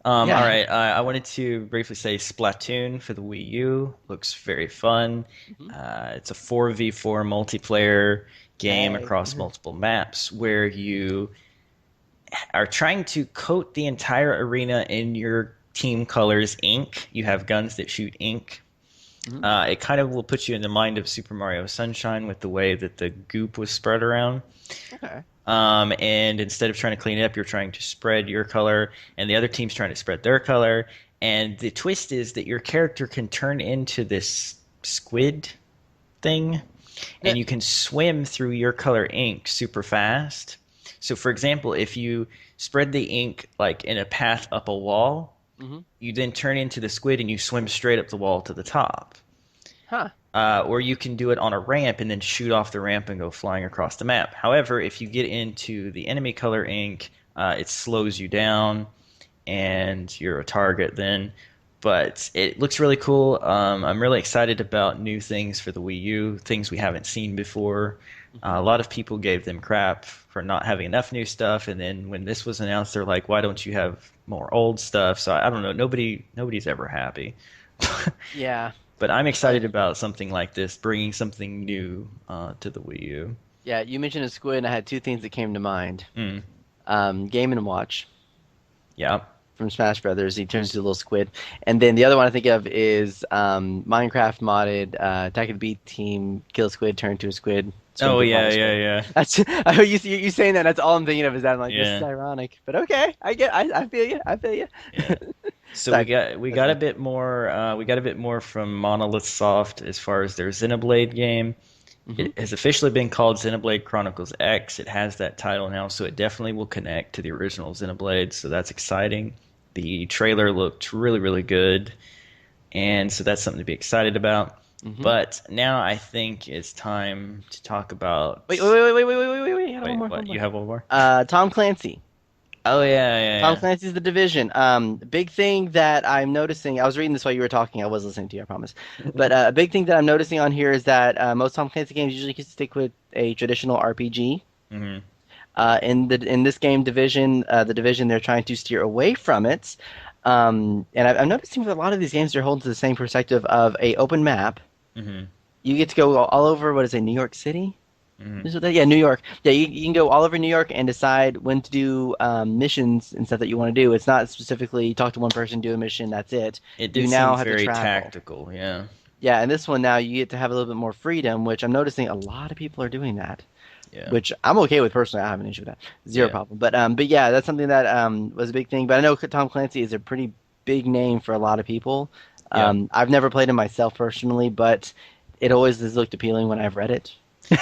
All Yeah. right, I wanted to briefly say Splatoon for the Wii U looks very fun. Mhm. It's a 4v4 multiplayer game Hey. across multiple maps where you are trying to coat the entire arena in your team colors ink. You have guns that shoot ink. Mhm. It kind of will put you in the mind of Super Mario Sunshine with the way that the goop was spread around. Okay. And instead of trying to clean it up, you're trying to spread your color, and the other team's trying to spread their color. And the twist is that your character can turn into this squid thing, Yeah. and you can swim through your color ink super fast. So, for example, if you spread the ink like in a path up a wall, Mhm. you then turn into the squid and you swim straight up the wall to the top. Huh. Or you can do it on a ramp and then shoot off the ramp and go flying across the map. However, if you get into the enemy color ink, it slows you down and you're a target then. But it looks really cool. I'm really excited about new things for the Wii U, things we haven't seen before. Mhm. A lot of people gave them crap for not having enough new stuff, and then when this was announced, they're like, "Why don't you have more old stuff?" So I don't know. Nobody's ever happy. Yeah. But I'm Uh, excited about something like this, bringing something new to the Wii U. yeah. You mentioned a squid, and I had two things that came to mind. Mm, Game and Watch yeah. from Smash Brothers. He turns into a little squid, and then the other one I think of is Minecraft modded Attack of the Beat Team kill a squid, turn into a squid, swim Oh through yeah, water yeah, squid. yeah, That's I heard you saying that. That's all I'm thinking of is that I'm like this is yeah, ironic, but okay. I feel you. I feel you. yeah. So we Sorry. got we That's got a me. bit more we got a bit more from Monolith Soft as far as their Xenoblade game. Hmm. It has officially been called Xenoblade Chronicles X. It has that title now, so it definitely will connect to the original Xenoblade. So that's exciting. The trailer looked really, really good, and so that's something to be excited about. Hmm. But now I think it's time to talk about. Wait. I got one Wait, more. One what? more. You have one more? Tom Clancy. Oh yeah, yeah, Tom yeah. Clancy's The Division. Big thing that I'm noticing, I was reading this while you were talking. I was listening to you, I promise. But a big thing that I'm noticing on here is that most Tom Clancy games usually stick with a traditional RPG. Hmm. In this game, The Division, they're trying to steer away from it. And I'm noticing with a lot of these games, they're holding to the same perspective of a open map. Hmm. You get to go all over, what is it, New York City? Hmm. Yeah, New York. Yeah, you can go all over New York and decide when to do missions and stuff that you want to do. It's not specifically talk to one person, do a mission, that's it. It You did now seem have to very travel. tactical. Yeah, Yeah, and this one now you get to have a little bit more freedom, which I'm noticing a lot of people are doing that, yeah, which I'm okay with personally. I have an issue with that, zero yeah, problem. But yeah, that's something that was a big thing. But I know Tom Clancy is a pretty big name for a lot of people. yeah. I've never played him myself personally, but it always has looked appealing when I've read it.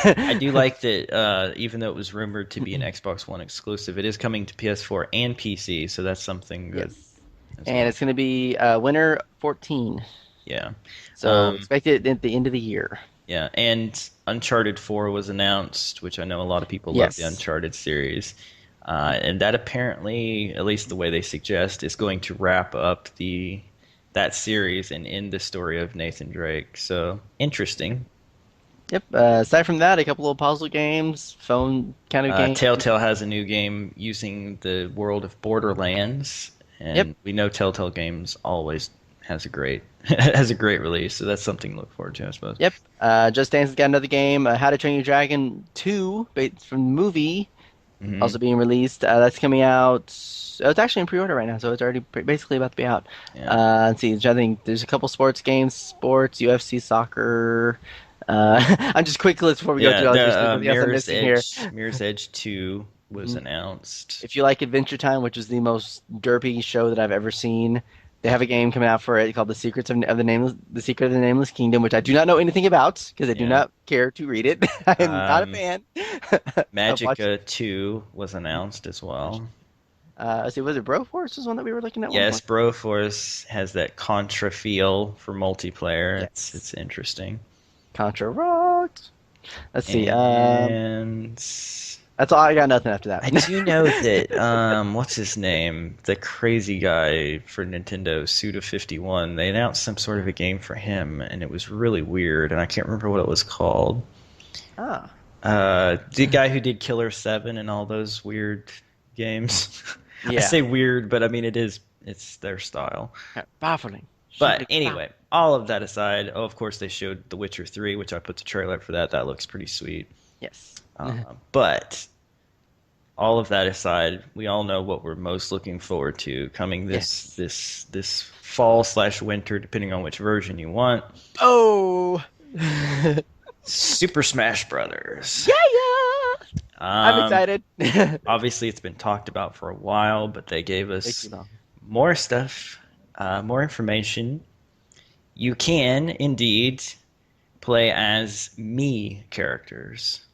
I do like that. Even though it was rumored to be an Xbox One exclusive, it is coming to PS4 and PC, so that's something good Yes. as And well. it's going to be winter 14. Yeah. So Um, expect it at the end of the year. yeah, and Uncharted 4 was announced, which I know a lot of people love the Yes. Uncharted series. And that apparently, at least the way they suggest, is going to wrap up the that series and end the story of Nathan Drake. So interesting. Yep. Aside from that, a couple of puzzle games, phone kind of games. Telltale has a new game using the world of Borderlands, Yep. and we know Telltale Games always has a great has a great release, so that's something to look forward to, I suppose. Yep. Just Dance has got another game. How to Train Your Dragon 2, based from the movie, Hmm. also being released. That's coming out. Oh, it's actually in pre-order right now, so it's already basically about to be out. Yeah. Let's see. I think there's a couple sports games, sports, UFC, soccer. I'm just quick list before we go Yeah, through all this. There's the something else I'm missing here. Mirror's Edge 2 was Mhm. announced. If you like Adventure Time, which is the most derpy show that I've ever seen, they have a game coming out for it called The Secret of the Nameless Kingdom, which I do not know anything about because I do Yeah. not care to read it. I am not a Um, fan of watching. Magicka 2 was announced as well. Let's see, was it Broforce? Was one that we were looking at one Yes, point? Broforce has that Contra feel for multiplayer. It's Yes. interesting. Contra Rocks. Let's see. And That's all. I got nothing after I that. do know that what's his name? The crazy guy for Nintendo, Suda51. They announced some sort of a game for him, and it was really weird, and I can't remember what it was called. Ah. The guy who did Killer 7 and all those weird games. I Yeah. say weird, but I mean It's their style. Baffling. But Simply baffling. anyway, all of that aside, oh, of course they showed The Witcher 3, which I put the trailer for that. That looks pretty sweet. Yes. But all of that aside, we all know what we're most looking forward to coming this Yes. this this fall slash winter, depending on which version you want. Oh. Yeah, Super Smash Brothers. yeah. I'm Um, excited. Way Obviously it's been talked about for a while, but they gave too us long. more stuff, more information. You can indeed play as me characters.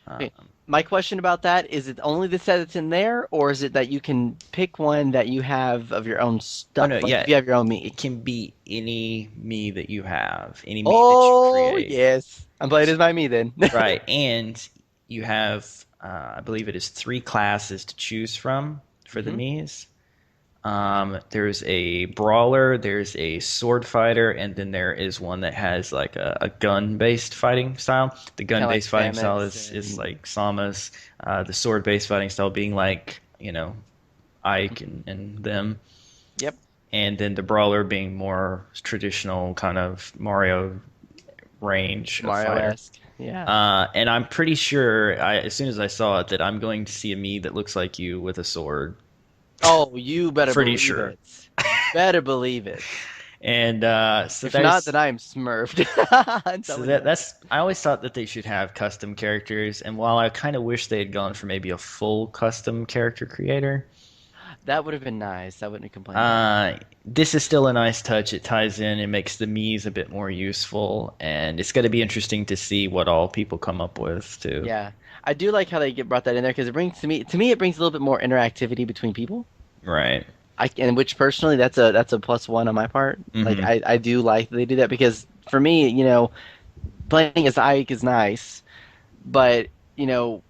Um, Okay. My question about that is it only the set that's in there, or is it that you can pick one that you have of your own oh no, stuff? Like yeah, if you have your own me. it can be any me that you have, any me that you Oh, create. yes. I'm playing as my me then. Right, and you have, I believe it is three classes to choose from for the hmm Mii's. There's a brawler, there's a sword fighter, and then there is one that has like a gun-based fighting style. The Kind of like gun-based fighting style Samus is and like Samus. The sword-based fighting style being like, Ike and them. yep, And then the brawler being more traditional kind of Mario range of fighter. Mario-esque. Yeah. And I'm pretty sure, as soon as I saw it, that I'm going to see a me that looks like you with a sword. Oh, you better Pretty believe sure. it. Better believe it. And so If not, then there's I am smurfed. I'm so telling you that. that's I always thought that they should have custom characters, and while I kind of wish they had gone for maybe a full custom character creator, That would have been nice. I wouldn't have complained about that. this is still a nice touch. It ties in, it makes the Mii's a bit more useful, and it's going to be interesting to see what all people come up with too. Yeah, I do like how they get brought that in there because it brings to me it brings a little bit more interactivity between people. Right. And which personally that's a plus one on my part. Like Hmm. I do like they do that because for me, playing as Ike is nice, but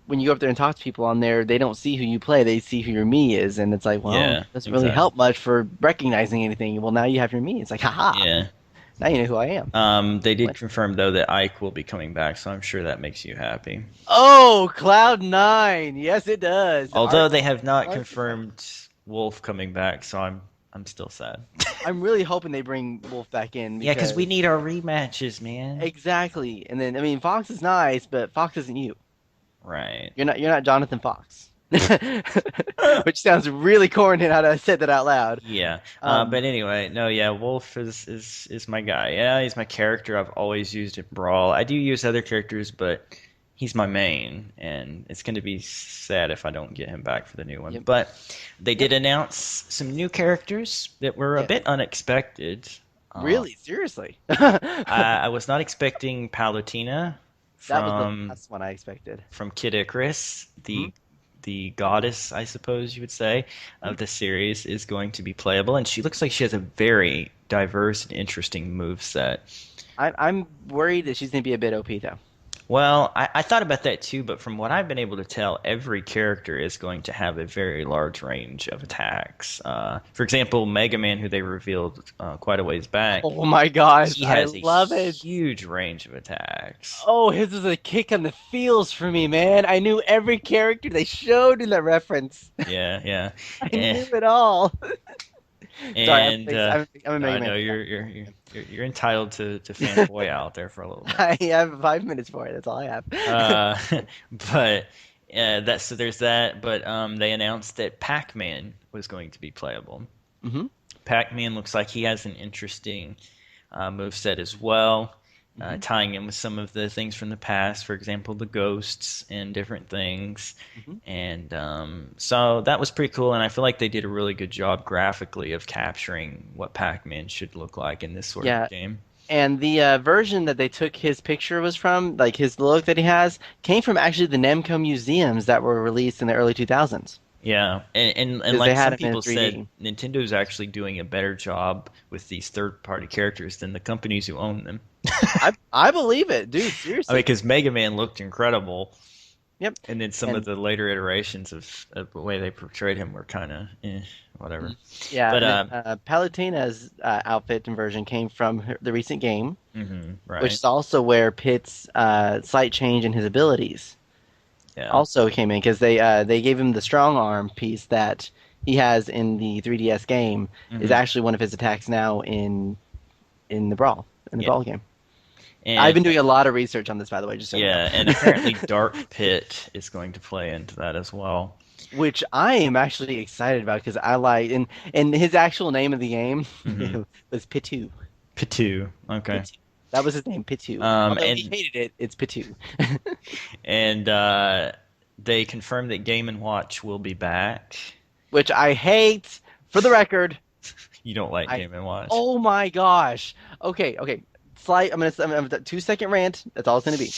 when you go up there and talk to people on there, they don't see who you play, they see who your me is, and it's like, well, Yeah, it doesn't really exactly. help much for recognizing anything. Well, now you have your me. It's like, haha, Yeah. now you know who I am. They did What? confirm though that Ike will be coming back, so I'm sure that makes you happy. Oh, Cloud9. Yes, it does. Although they have not Arc is back. confirmed Wolf coming back, so I'm still sad. I'm really hoping they bring Wolf back in Yeah, because we because need our rematches, man. exactly. And then I mean, Fox is nice, but Fox isn't you. Right. You're not Jonathan Fox. Which sounds really corny now that I said that out loud. Yeah. Um, But anyway, no, yeah, Wolf is my guy. Yeah, he's my character I've always used in Brawl. I do use other characters, but he's my main, and it's going to be sad if I don't get him back for the new one. yep, But they yep, did announce some new characters that were a yes. bit unexpected. Um, Really, seriously. I was not expecting Palutena That was the from last one I expected. Kid Icarus, Hmm the goddess, I suppose you would say, of the series, is going to be playable, and she looks like she has a very diverse and interesting move set. I'm worried that she's gonna be a bit OP though. Well, I thought about that too, but from what I've been able to tell, every character is going to have a very large range of attacks. For example, Mega Man, who they revealed quite a ways back, Oh my gosh, he I has a love it. huge range of attacks. Oh, his was a kick on the feels for me, man. I knew every character they showed in that reference. Yeah, yeah. I Eh, knew it all. Sorry, And I'm a Mega I Man know fan. you're entitled to fanboy out there for a little bit. I have 5 minutes for it. That's all I have. Uh, but that's so there's that. But they announced that Pac-Man was going to be playable. hmm Pac-Man looks like he has an interesting move set as well, hmm tying in with some of the things from the past, for example, the ghosts and different things. hmm And so that was pretty cool, and I feel like they did a really good job graphically of capturing what Pac-Man should look like in this sort of Yeah, game. and the version that they took his picture was from, like his look that he has, came from actually the Namco museums that were released in the early 2000s Yeah, and because they like had some him in people said, 3D. Nintendo's actually doing a better job with these third-party characters than the companies who own them. I believe it, dude. I mean, Seriously. because Mega Man looked incredible, Yep. and then some of And the later iterations of the way they portrayed him were kind of whatever. mhm. Yeah, But and then Palutena's outfit and version came from the recent game, which right, is also where Pit's slight change in his abilities yeah, also came in because they gave him the strong arm piece that he has in the 3DS game is Hmm. actually one of his attacks now in the Brawl in the Yeah, Brawl game. I've and been doing a lot of research on this, by the way, just so you know. yeah, and apparently Dark Pit is going to play into that as well. Which I am actually excited about because I like and his actual name of the game Hmm. was Pitu. Pitu. Okay. Pitu. That was his name, Pitu. Although he And hated it, it's Pitu. and they confirmed that Game and Watch will be back. Which I hate. For the record, You don't like I Game and Watch. oh my gosh. Okay, okay. I'm gonna 2 second rant. That's all it's gonna be.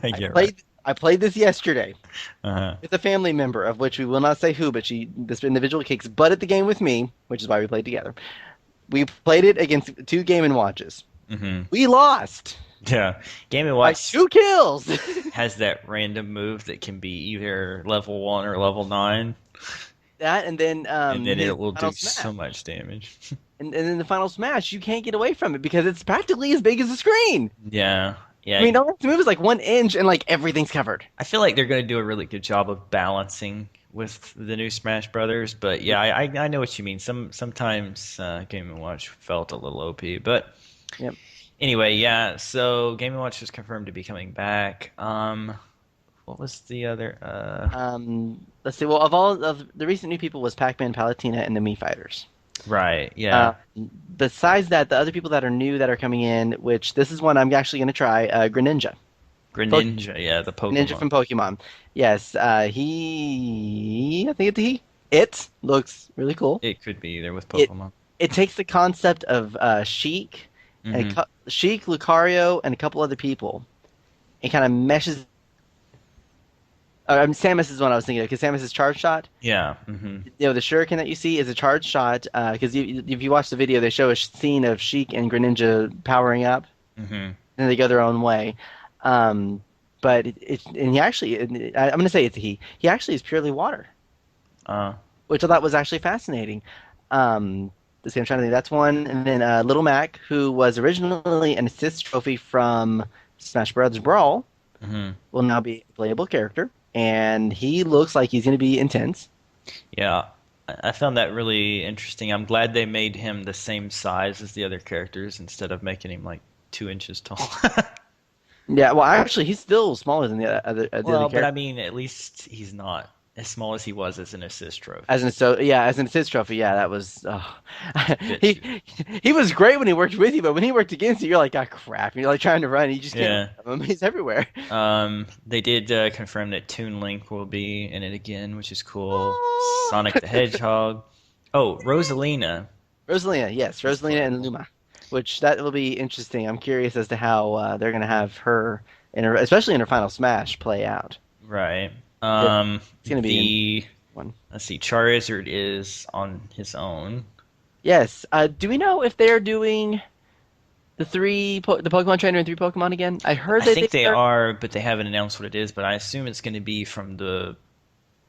I Yeah, right. played I played this yesterday Uh-huh. with a family member of which we will not say who, but this individual kicks butt at the game with me, which is why we played together. We played it against two Game and Watches. Hmm. We lost Yeah. Game and by Watch 2 kills. has that random move that can be either level 1 or level 9, That and then and then his it will final do smash. so much damage. And then the final smash, you can't get away from it because it's practically as big as the screen. Yeah. I Yeah. mean, all you have to move is like 1 inch and like everything's covered. I feel like they're going to do a really good job of balancing with the new Smash Brothers, but yeah, Yep. I know what you mean. Sometimes Game and Watch felt a little OP, but Yep. anyway, yeah. So Game and Watch is confirmed to be coming back. What was the other? Let's see. Well, of all of the recent new people was Pac-Man, Palutena, and the Mii Fighters. Right. Uh, Yeah. Besides that, the other people that are new that are coming in, which this is one I'm actually going to try, Greninja. Greninja. Yeah, the Ninja Pokemon. from Pokemon. Yes, I think it's a he. It looks really cool. It could be either with It Pokemon. it takes the concept of Hmm. Sheik, Lucario, and a couple other people. It kind of meshes. Samus is one I was thinking of because Samus is charge shot. Yeah. Hmm. The shuriken that you see is a charge shot. Because if you watch the video, they show a scene of Sheik and Greninja powering up, Hmm. and they go their own way. Um, but and he actually, I'm going to say it's a he. He actually is purely water, Uh, which I thought was actually fascinating. Let's see, I'm trying to think. That's one, and then Little Mac, who was originally an assist trophy from Smash Bros. Brawl, hmm. will now be a playable character, and he looks like he's going to be intense. Yeah. I found that really interesting. I'm glad they made him the same size as the other characters instead of making him like 2 inches tall. Yeah, well, actually, he's still smaller than the other Well, but I character. mean, at least he's not as small as he was as an assist trophy. As an assist trophy, yeah, that was It's a bit too. he was great when he worked with you, but when he worked against you, you're like, ah, crap. You're like trying to run, and you just can't run Yeah. from him. He's everywhere. They did confirm that Toon Link will be in it again, which is cool. Oh. Sonic the Hedgehog. Oh, Rosalina Rosalina, yes, is Rosalina and playable. Luma, which that will be interesting. I'm curious as to how they're gonna have her especially in her final smash, play out. Right. It's gonna be an The one. let's see, Charizard is on his own. Yes. Do we know if they're doing the Pokemon Trainer and three Pokemon again? I heard I that think they they are. are, but they haven't announced what it is. But I assume it's going to be from the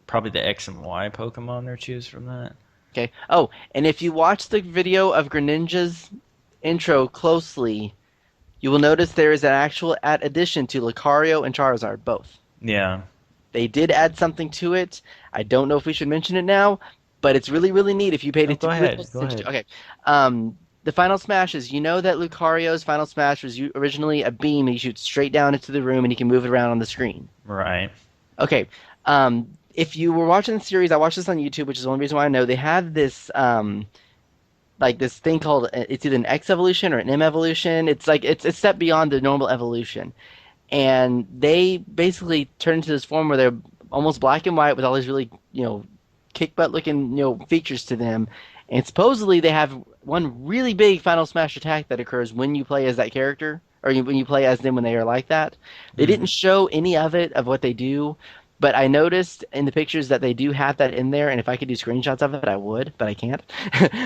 probably the X and Y Pokemon they're choose from that. Okay. Oh, and if you watch the video of Greninja's intro closely, you will notice there is an actual addition to Lucario and Charizard, both. Yeah. They did add something to it. I don't know if we should mention it now, but it's really, really neat if you paid No, it go really ahead. close Go attention to. ahead. Okay. The final smash is, you know that Lucario's final smash was originally a beam and he shoots straight down into the room and he can move it around on the screen. Right. Okay. If you were watching the series, I watched this on YouTube, which is one reason why I know they have this like this thing called it's either an X evolution or an M evolution. It's like it's a step beyond the normal evolution, and they basically turn into this form where they're almost black and white with all these really kick butt looking features to them, and supposedly they have one really big Final Smash attack that occurs when you play as that character. Or when you play as them when they are like that, they didn't Hmm. show any of it of what they do, but I noticed in the pictures that they do have that in there, and if I could do screenshots of it, I would, but I can't.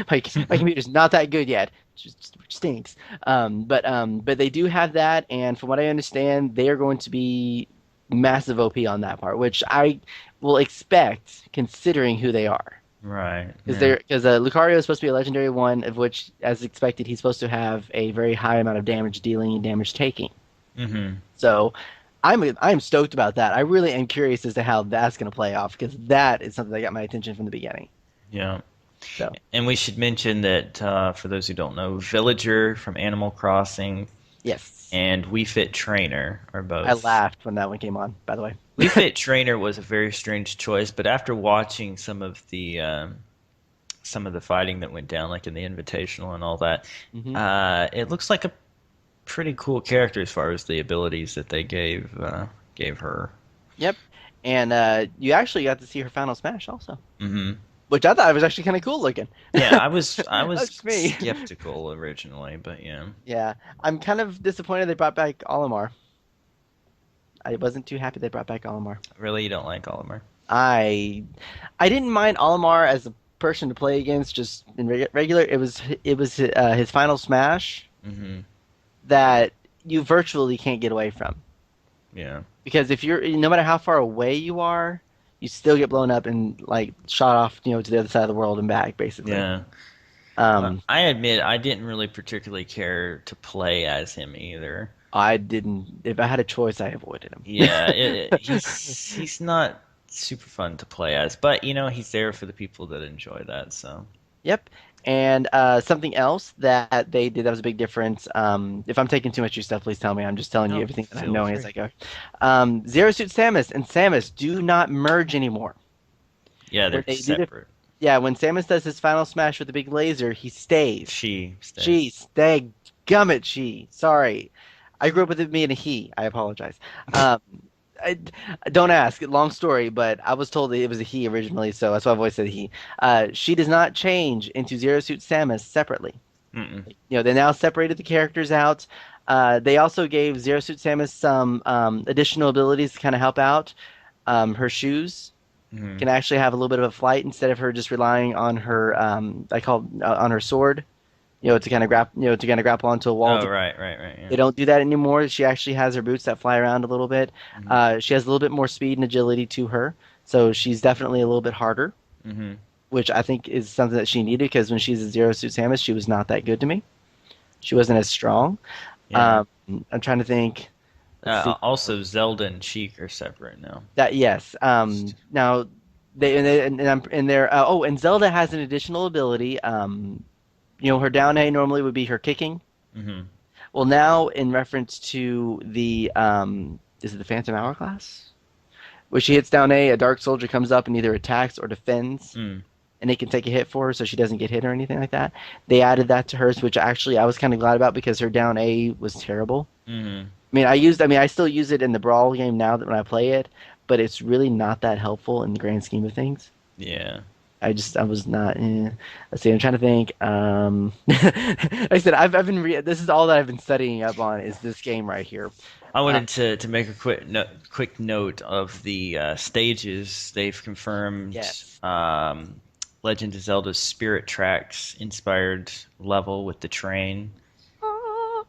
My computer's not that good yet. It just stinks. But they do have that, and from what I understand, they are going to be massive OP on that part, which I will expect considering who they are. Right. Because Yeah. Lucario is supposed to be a legendary one, of which, as expected, he's supposed to have a very high amount of damage dealing and damage taking. Hmm. So I'm stoked about that. I really am curious as to how that's going to play off because that is something that got my attention from the beginning. Yeah. So And we should mention that for those who don't know, Villager from Animal Crossing yes, and Wii Fit Trainer are I both. laughed when that one came on. By the way. Wii Fit Trainer was a very strange choice, but after watching some of the fighting that went down, like in the Invitational and all that, Hmm. it looks like a pretty cool character as far as the abilities that they gave her. Yep. And you actually got to see her final smash also, Hmm. which I thought was actually kind of cool looking. Yeah, I was That's me. skeptical originally, but yeah, Yeah, I'm kind of disappointed they brought back Olimar. I wasn't too happy they brought back Olimar. really, you don't like Olimar. I I didn't mind Olimar as a person to play against, just in regular. It was his final smash Hmm. that you virtually can't get away from Yeah, because if you're no matter how far away you are, you still get blown up and like shot off, to the other side of the world and back, basically. yeah. Um, I admit I didn't really particularly care to play as him either. I didn't. If I had a choice, I avoided him. Yeah, he's not super fun to play as, but he's there for the people that enjoy that. So Yep. And something else that they did that was a big difference. If I'm taking too much of your stuff, please tell me. I'm just telling you no, everything that I'm feel knowing as free. I go. Zero Suit Samus and Samus do not merge anymore. Yeah, When they're they did it, separate. yeah, when Samus does his final smash with the big laser, he stays. She She, stays. stag gummit, she. Sorry. I grew up with it being a he. I apologize. Um, I, don't ask. Long story, but I was told that it was a he originally, so that's why I've always said he. She does not change into Zero Suit Samus separately. Mm-mm. They now separated the characters out. They also gave Zero Suit Samus some additional abilities to kind of help out. Her shoes Hmm. can actually have a little bit of a flight instead of her just relying on her, I call on her sword. To kind of grapple onto a wall. Oh, right, right, right. They Yeah. don't do that anymore. She actually has her boots that fly around a little bit. Hmm. She has a little bit more speed and agility to her, so she's definitely a little bit harder, Hmm. which I think is something that she needed because when she's a Zero Suit Samus, she was not that good to me. She wasn't as strong. Yeah. Um, I'm trying to think. Let's see. Also, Zelda and Sheik are separate now. That yes. Now and they're and Zelda has an additional ability. Her down A normally would be her kicking. Hmm. Well, now in reference to the is it the Phantom Hourglass? Where she hits down A Dark Soldier comes up and either attacks or defends, Mm. and it can take a hit for her so she doesn't get hit or anything like that. They added that to hers, which actually I was kind of glad about because her down A was terrible. Hmm. I still use it in the Brawl game now that when I play it, but it's really not that helpful in the grand scheme of things. Yeah. I was not. Let's see. I'm trying to think. Like I said, this is all that I've been studying up on is this game right here. I Uh, wanted to make a quick note of the stages. They've confirmed yes. Legend of Zelda's Spirit Tracks inspired level with the train.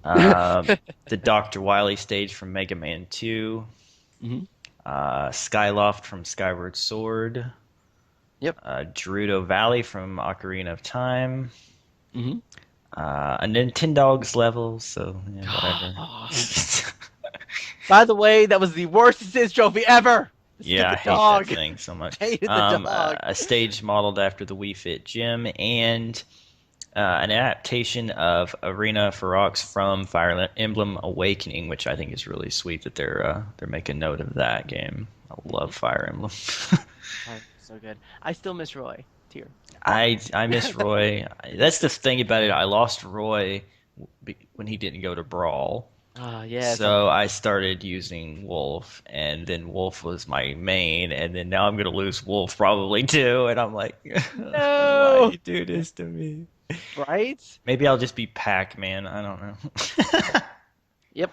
Uh, the Dr. Wily stage from Mega Man 2. Hmm. Skyloft from Skyward Sword. Yep. Gerudo Valley from Ocarina of Time. Hmm. A Nintendogs level, so yeah, whatever. By the way, that was the worst assist trophy ever. The Yeah, I stupid hate that dog. thing so much. I hated the dog. A stage modeled after the Wii Fit gym and an adaptation of Arena Ferox from Fire Emblem Awakening, which I think is really sweet that they're making note of that game. I love Fire Emblem. Oh, so good. I still miss Roy. Tear. I miss Roy. That's the thing about it. I lost Roy when he didn't go to Brawl. Ah, yes. So I started using Wolf, and then Wolf was my main, and then now I'm gonna lose Wolf probably too, and I'm like, why No. you do this to me? Right? Maybe I'll just be Pac-Man. I don't know. Yep.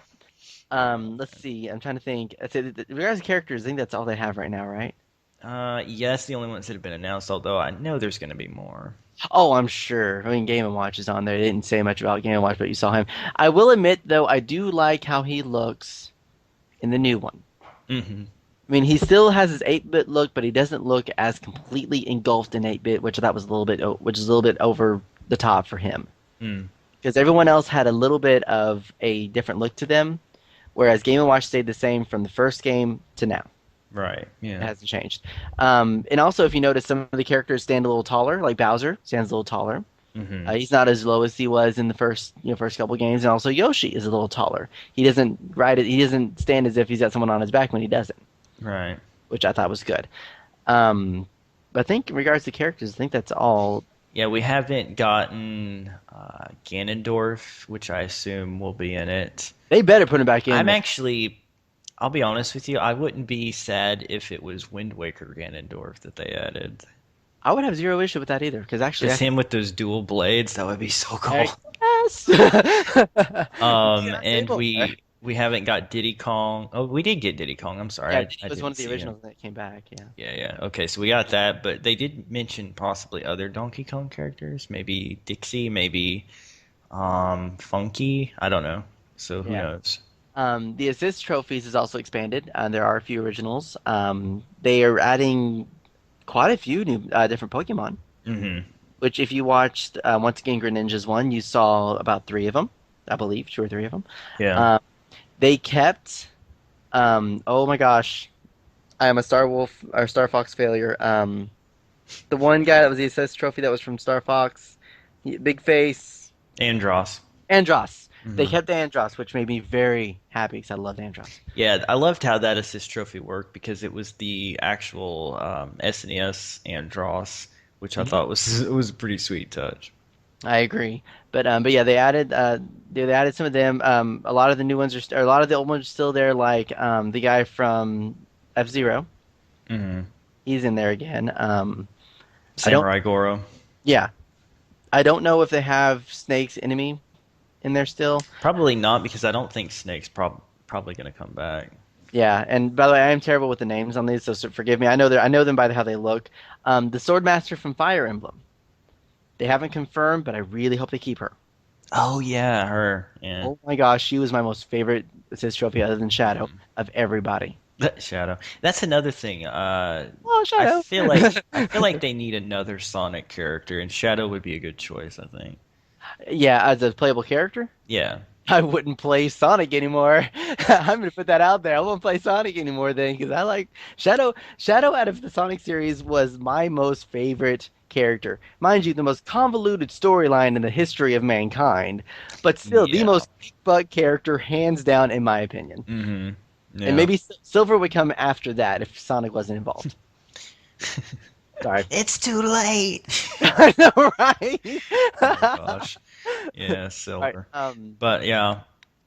Let's see. I'm trying to think. I said, regards to characters, I think that's all they have right now, right? Yes, the only ones that have been announced, although I know there's gonna be more. Oh, I'm sure. I mean, Game and Watch is on there. They didn't say much about Game and Watch, but you saw him. I will admit, though, I do like how he looks in the new one. Hmm. I mean, he still has his 8-bit look, but he doesn't look as completely engulfed in 8-bit, which I thought was a little bit, which is a little bit over the top for him. Mm. Because everyone else had a little bit of a different look to them, whereas Game and Watch stayed the same from the first game to now. Right. It Yeah. hasn't changed. And also, if you notice, some of the characters stand a little taller, like Bowser stands a little taller. Hmm. He's not as low as he was in the first couple games, and also Yoshi is a little taller. He doesn't ride it. He doesn't stand as if he's got someone on his back when he doesn't, Right. which I thought was good. Um, but I think in regards to characters, I think that's all. Yeah, we haven't gotten Ganondorf, which I assume will be in it. They better put him back in I'm there. actually, I'll be honest with you, I wouldn't be sad if it was Wind Waker Ganondorf that they added. I would have zero issue with that either, because actually, I Just think him with those dual blades, that would be so cool. yes. Yeah, say And more. we haven't got Diddy Kong. Oh, we did get Diddy Kong. I'm sorry, Yeah, I Diddy was one didn't of the see him. originals that came back. Yeah. Yeah, yeah. Okay, so we got that, but they did mention possibly other Donkey Kong characters, maybe Dixie, maybe Funky. I don't know. So who Yeah. knows? The assist trophies is also expanded. There are a few originals. They are adding quite a few new different Pokemon. Hmm. Which, if you watched once again Greninja's one, you saw about three of them, I believe, two or three of them. Yeah. Uh, they kept. Oh my gosh, I am a Star Wolf or Star Fox failure. The one guy that was the assist trophy that was from Star Fox, big face, Andross. Andros. They Hmm. kept Andros, which made me very happy because I loved Andros. Yeah, I loved how that assist trophy worked because it was the actual SNES Andross, which I Mhm. thought was it was a pretty sweet touch. I agree, but yeah, they added some of them. A lot of the new ones or a lot of the old ones are still there, like the guy from F-Zero. Hmm. He's in there again. I don't. Samurai Goro. Yeah, I don't know if they have Snake's enemy in there still. Probably not because I don't think Snake's probably gonna come back. Yeah, and by the way, I am terrible with the names on these, so forgive me. I know them by how they look. The Swordmaster from Fire Emblem. They haven't confirmed, but I really hope they keep her. Oh yeah, her. Yeah. Oh my gosh, she was my most favorite assist trophy other than Shadow Hmm. of everybody. Shadow. That's another thing. Oh, Shadow. I feel like they need another Sonic character, and Shadow would be a good choice, I think. Yeah, as a playable character, Yeah. I wouldn't play Sonic anymore. I'm gonna put that out there. I won't play Sonic anymore then because I like Shadow. Shadow out of the Sonic series was my most favorite character. Mind you, the most convoluted storyline in the history of mankind, but still the Yeah. most kick butt character hands down in my opinion. Hmm. And Yeah. maybe Silver would come after that if Sonic wasn't involved. Sorry. It's too late. I know, right? Oh gosh. Yeah, All right. Silver. But yeah.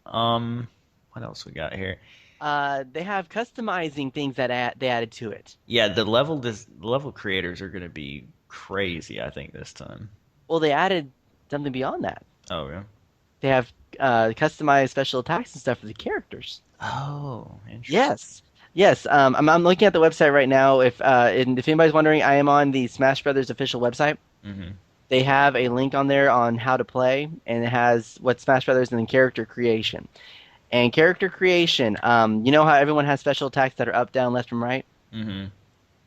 What else we got here? They have customizing things that they added to it. Yeah, the level creators are gonna be crazy, I think, this time. Well, they added something beyond that. Oh yeah. They have customized special attacks and stuff for the characters. Oh, interesting. Yes, yes. I'm looking at the website right now. And if anybody's wondering, I am on the Smash Brothers official website. Hmm. They have a link on there on how to play, and it has what Smash Brothers and then character creation. And character creation, you know how everyone has special attacks that are up, down, left, and right? Hmm.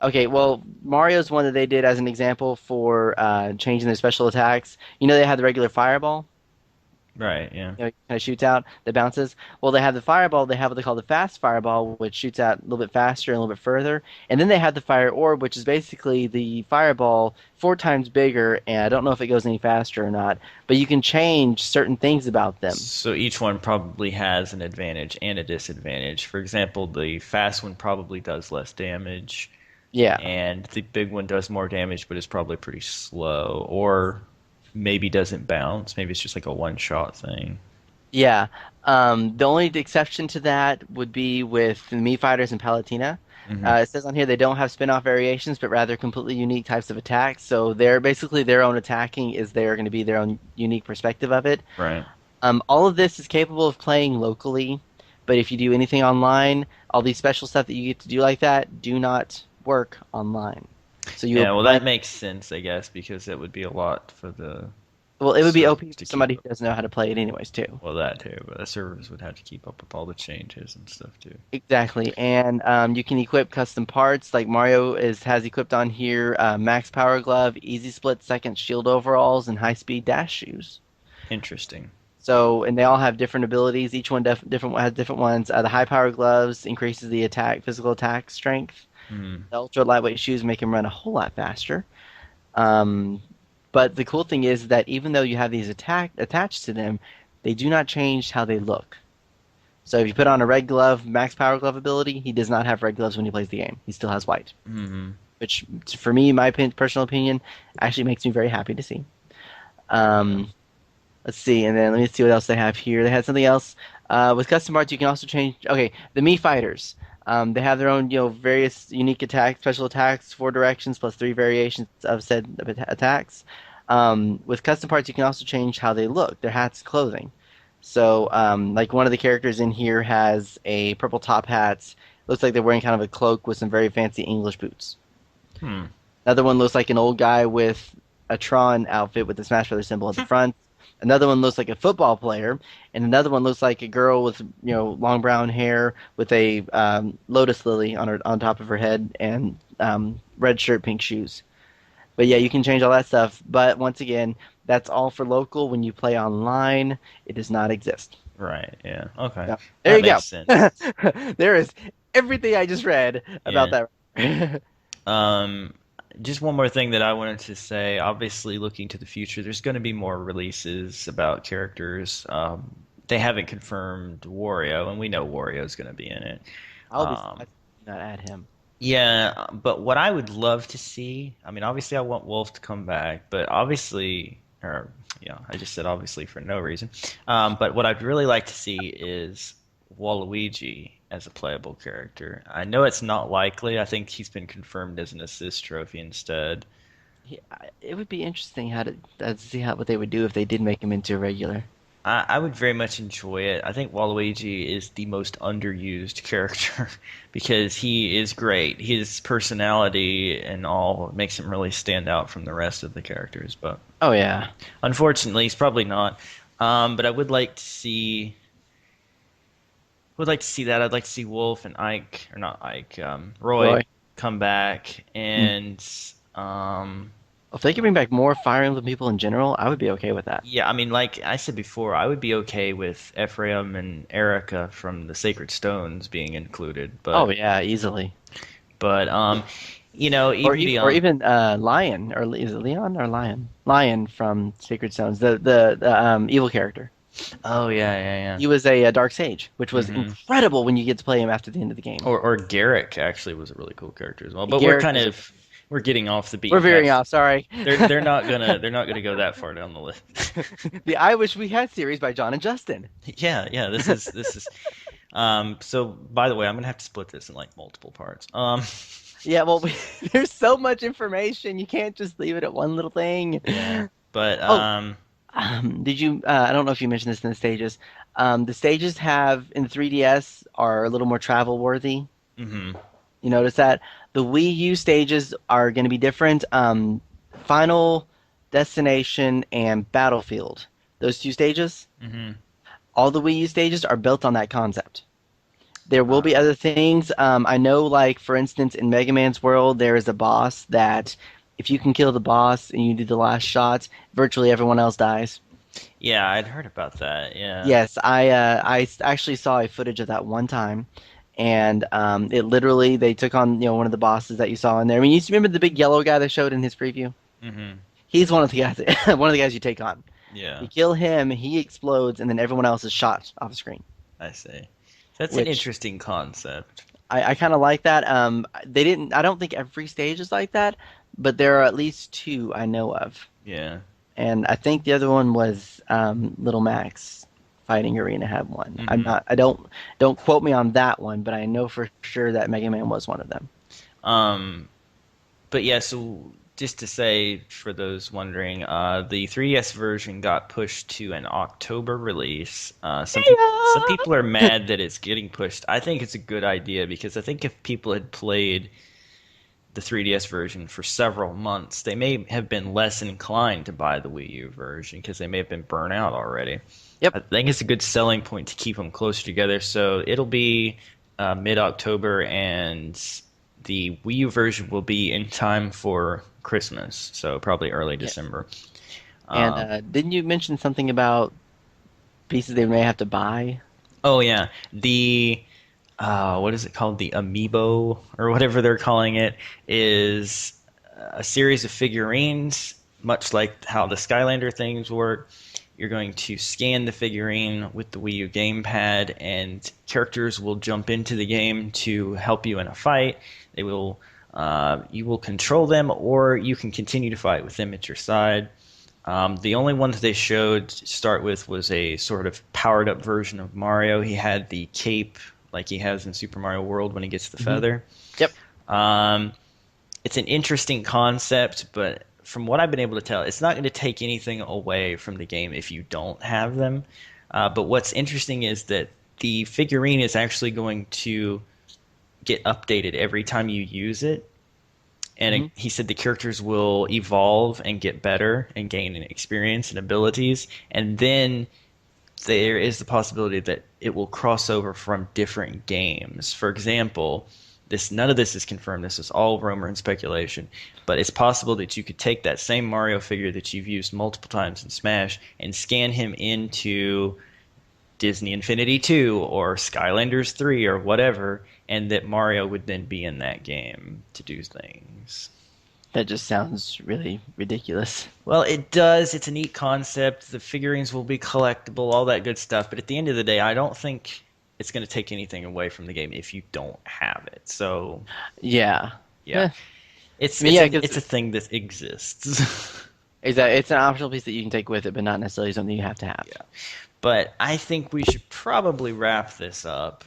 Okay, well, Mario's one that they did as an example for changing their special attacks. You know, they had the regular fireball, Right, yeah. you know, kind of shoots out that bounces. Well, they have the fireball. They have what they call the fast fireball, which shoots out a little bit faster and a little bit further. And then they have the fire orb, which is basically the fireball four times bigger. And I don't know if it goes any faster or not, but you can change certain things about them. So each one probably has an advantage and a disadvantage. For example, the fast one probably does less damage, Yeah. and the big one does more damage, but is probably pretty slow, or maybe doesn't bounce. Maybe it's just like a one-shot thing. Yeah. The only exception to that would be with the Mii Fighters and Palutena. Hmm. It says on here they don't have spin-off variations, but rather completely unique types of attacks. So they're basically their own attacking is they're going to be their own unique perspective of it. Right. All of this is capable of playing locally, but if you do anything online, all these special stuff that you get to do like that do not work online. So you will Yeah, be well, playing. that makes sense, I guess, because it would be a lot for the Well, it would be OP servers for to keep somebody up. who doesn't know how to play it anyways, too. Well, that too, but the servers would have to keep up with all the changes and stuff too. Exactly, and you can equip custom parts like Mario is has equipped on here: max power glove, easy split second shield overalls, and high speed dash shoes. Interesting. So, and they all have different abilities. Each one different has different ones. The high power gloves increases the physical attack strength. Hmm. The ultra lightweight shoes make him run a whole lot faster. Um, but the cool thing is that even though you have these attack attached to them, they do not change how they look. So if you put on a red glove, max power glove ability, he does not have red gloves when he plays the game. He still has white, Hmm. which for me, personal opinion, actually makes me very happy to see. Yeah. Um, let's see, and then let me see what else they have here. They had something else with custom parts. You can also change. Okay, the Mii fighters. They have their own, various unique attacks, special attacks, 4 directions plus 3 variations of said attacks. With custom parts, you can also change how they look, their hats, clothing. So, like one of the characters in here has a purple top hat. Looks like they're wearing kind of a cloak with some very fancy English boots. Hmm. Another one looks like an old guy with a Tron outfit with the Smash Brothers symbol at the front. Another one looks like a football player, and another one looks like a girl with long brown hair with a lotus lily on top of her head and red shirt, pink shoes. But yeah, you can change all that stuff. But once again, that's all for local. When you play online, it does not exist. Right. Yeah. Okay. Yeah. There That you go. makes sense. There is everything I just read about Yeah. that. Um, just one more thing that I wanted to say. Obviously, looking to the future, there's going to be more releases about characters. They haven't confirmed Wario, and we know Wario's going to be in it. I'll be Um, surprised if they do not add him. yeah, but what I would love to see, I mean, obviously, I want Wolf to come back, but obviously, or I just said obviously for no reason. But what I'd really like to see is Waluigi as a playable character. I know it's not likely. I think he's been confirmed as an assist trophy instead. It would be interesting to see what they would do if they did make him into a regular. I would very much enjoy it. I think Waluigi is the most underused character because he is great. His personality and all makes him really stand out from the rest of the characters. But Oh yeah, unfortunately, he's probably not. But I would like to see that. I'd like to see Wolf and Ike, or not Ike, Roy Roy. come back. Mm. And um, If they could bring back more Fire Emblem people in general, I would be okay with that. yeah, I mean, like I said before, I would be okay with Ephraim and Erica from the Sacred Stones being included, Oh yeah, easily. but Or even even or beyond. even Lion, or is it Leon or Lion? Lion from Sacred Stones, the evil character. Oh yeah, yeah, He was a dark sage, which yeah. was incredible when you get to play him after the end of the game. Or Garrick actually was a really cool character as well. But Garrett was a. we're getting off the We're beaten veering path. off. Sorry. They're not gonna go that far down the list. The I Wish We Had series by John and Justin. Yeah, yeah. This is. So by the way, I'm gonna have to split this in like multiple parts. Yeah, well, there's so much information. You can't just leave it at one little thing. Yeah. But Oh, did you? I don't know if you mentioned this in the stages. The stages have in the 3DS are a little more travel worthy. hmm You notice that the Wii U stages are going to be different. Final Destination and Battlefield, those 2 stages, hmm all the Wii U stages are built on that concept. There will be uh, other things. I know, like for instance, in Mega Man's world, there is a boss that if you can kill the boss and you do the last shot, virtually everyone else dies. yeah, I'd heard about that. Yeah. Yes, actually saw a footage of that one time, and it literally they took on one of the bosses that you saw in there. I mean, you remember the big yellow guy they showed in his preview? hmm He's one of the guys one of the guys you take on. Yeah, You kill him, he explodes, and then everyone else is shot off the screen. I see. That's an Which interesting concept. I kind of like that. They didn't. I don't think every stage is like that, but there are at least two I know of, Yeah. and I think the other one was Little Max Fighting Arena had one. I'm hmm not. I don't quote me on that one, but I know for sure that Mega Man was one of them. Um, but yeah, so just to say for those wondering, the 3DS version got pushed to an October release. Some people are mad that it's getting pushed. I think it's a good idea because I think if people had played the 3DS version for several months, they may have been less inclined to buy the Wii U version because they may have been burnt out already. Yep. I think it's a good selling point to keep them closer together. So it'll be mid-October, and the Wii U version will be in time for Christmas, so probably early Yes. December. And Um, didn't you mention something about? pieces they may have to buy. Oh yeah, the what is it called? The amiibo or whatever they're calling it is a series of figurines, much like how the Skylander things work. You're going to scan the figurine with the Wii U gamepad, and characters will jump into the game to help you in a fight. They will, you will control them, or you can continue to fight with them at your side. The only one that they showed to start with was a sort of powered up version of Mario. He had the cape like he has in Super Mario World when he gets the Hmm. feather. Yep. Um, it's an interesting concept, but from what I've been able to tell, it's not going to take anything away from the game if you don't have them. But what's interesting is that the figurine is actually going to get updated every time you use it. And Hmm. he said the characters will evolve and get better and gain experience and abilities. And then there is the possibility that it will cross over from different games. For example, this none of this is confirmed. This is all rumor and speculation, but it's possible that you could take that same Mario figure that you've used multiple times in Smash and scan him into Disney Infinity 2 or Skylanders 3 or whatever, and that Mario would then be in that game to do things. That just sounds really ridiculous. Well, it does. It's a neat concept. The figurines will be collectible, all that good stuff. But at the end of the day, I don't think it's going to take anything away from the game if you don't have it. So, Yeah. yeah, Eh. it's I mean, it's yeah, a because it's a thing that exists. it's an optional piece that you can take with it, but not necessarily something you have to have. Yeah, but I think we should probably wrap this up.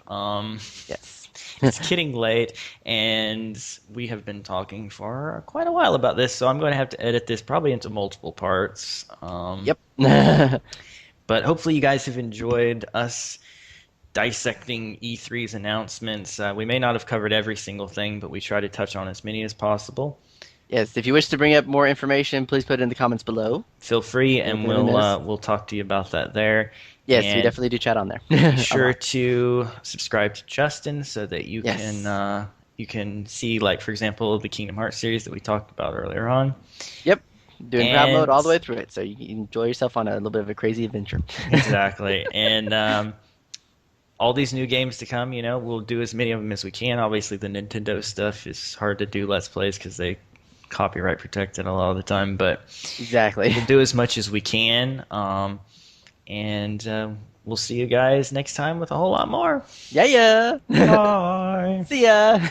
Yes. It's getting late, and we have been talking for quite a while about this, so I'm going to have to edit this probably into multiple parts. Yep. But hopefully, you guys have enjoyed us dissecting E3's announcements. We may not have covered every single thing, but we try to touch on as many as possible. Yes. If you wish to bring up more information, please put it in the comments below. Feel free, Let and me know. we'll talk to you about that there. Yes, we And definitely do chat on there be a sure lot. to subscribe to Justin so that Yes. you can see, like for example, the Kingdom Hearts series that we talked about earlier on. Yep. Doing proud mode And all the way through it, so you can enjoy yourself on a little bit of a crazy adventure. exactly, and all these new games to come, we'll do as many of them as we can. Obviously, the Nintendo stuff is hard to do Let's Plays because they copyright protected a lot of the time, but Exactly. we'll do as much as we can. And we'll see you guys next time with a whole lot more. Yeah, yeah. Bye. See ya.